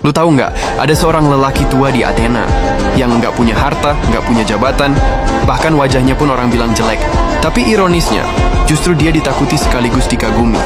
Lu tahu nggak, ada seorang lelaki tua di Athena yang nggak punya harta, nggak punya jabatan, bahkan wajahnya pun orang bilang jelek. Tapi ironisnya, justru dia ditakuti sekaligus dikagumi.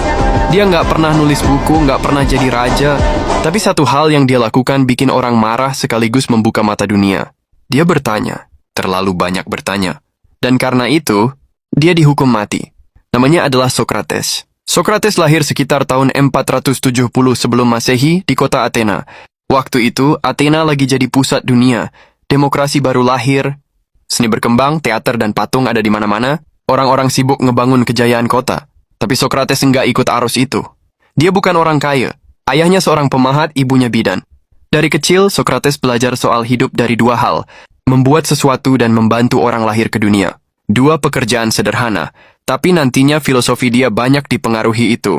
Dia nggak pernah nulis buku, nggak pernah jadi raja, tapi satu hal yang dia lakukan bikin orang marah sekaligus membuka mata dunia. Dia bertanya, terlalu banyak bertanya. Dan karena itu, dia dihukum mati. Namanya adalah Socrates. Socrates lahir sekitar tahun 470 sebelum Masehi di kota Athena. Waktu itu, Athena lagi jadi pusat dunia. Demokrasi baru lahir, seni berkembang, teater dan patung ada di mana-mana. Orang-orang sibuk ngebangun kejayaan kota. Tapi Socrates nggak ikut arus itu. Dia bukan orang kaya. Ayahnya seorang pemahat, ibunya bidan. Dari kecil, Socrates belajar soal hidup dari dua hal. Membuat sesuatu dan membantu orang lahir ke dunia. Dua pekerjaan sederhana. Tapi nantinya filosofi dia banyak dipengaruhi itu.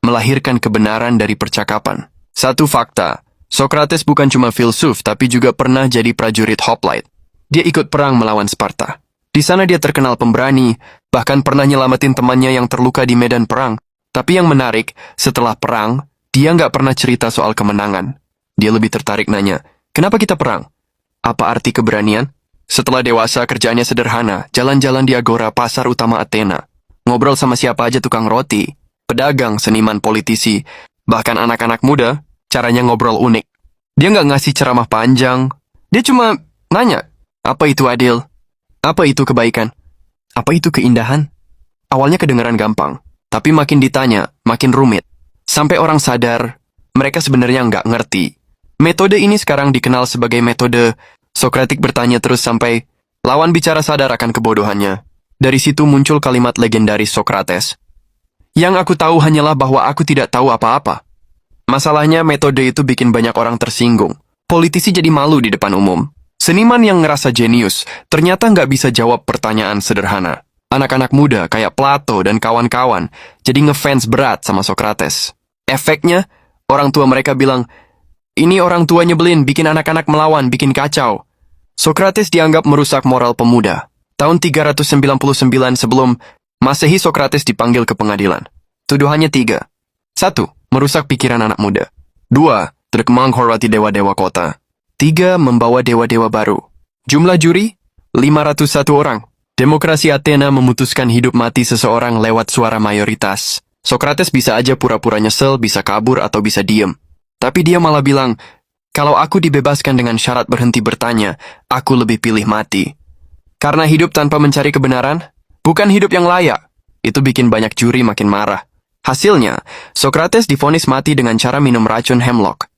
Melahirkan kebenaran dari percakapan. Satu fakta, Socrates bukan cuma filsuf, tapi juga pernah jadi prajurit hoplite. Dia ikut perang melawan Sparta. Di sana dia terkenal pemberani, bahkan pernah nyelamatin temannya yang terluka di medan perang. Tapi yang menarik, setelah perang, dia nggak pernah cerita soal kemenangan. Dia lebih tertarik nanya, kenapa kita perang? Apa arti keberanian? Setelah dewasa, kerjaannya sederhana, jalan-jalan di agora pasar utama Athena. Ngobrol sama siapa aja, tukang roti, pedagang, seniman, politisi, bahkan anak-anak muda, caranya ngobrol unik. Dia nggak ngasih ceramah panjang, dia cuma nanya, apa itu adil? Apa itu kebaikan? Apa itu keindahan? Awalnya kedengaran gampang, tapi makin ditanya, makin rumit. Sampai orang sadar, mereka sebenarnya nggak ngerti. Metode ini sekarang dikenal sebagai metode Sokratik bertanya terus sampai lawan bicara sadar akan kebodohannya. Dari situ muncul kalimat legendaris Socrates. Yang aku tahu hanyalah bahwa aku tidak tahu apa-apa. Masalahnya metode itu bikin banyak orang tersinggung. Politisi jadi malu di depan umum. Seniman yang ngerasa jenius ternyata nggak bisa jawab pertanyaan sederhana. Anak-anak muda kayak Plato dan kawan-kawan jadi ngefans berat sama Socrates. Efeknya, orang tua mereka bilang, ini orang tua nyebelin, bikin anak-anak melawan, bikin kacau. Socrates dianggap merusak moral pemuda. Tahun 399 sebelum Masehi, Socrates dipanggil ke pengadilan. Tuduhannya 3. 1. Merusak pikiran anak muda. 2. Tidak menghormati dewa-dewa kota. 3. Membawa dewa-dewa baru. Jumlah juri? 501 orang. Demokrasi Athena memutuskan hidup mati seseorang lewat suara mayoritas. Socrates bisa aja pura-pura nyesel, bisa kabur atau bisa diem. Tapi dia malah bilang, kalau aku dibebaskan dengan syarat berhenti bertanya, aku lebih pilih mati. Karena hidup tanpa mencari kebenaran, bukan hidup yang layak. Itu bikin banyak juri makin marah. Hasilnya, Socrates divonis mati dengan cara minum racun hemlock.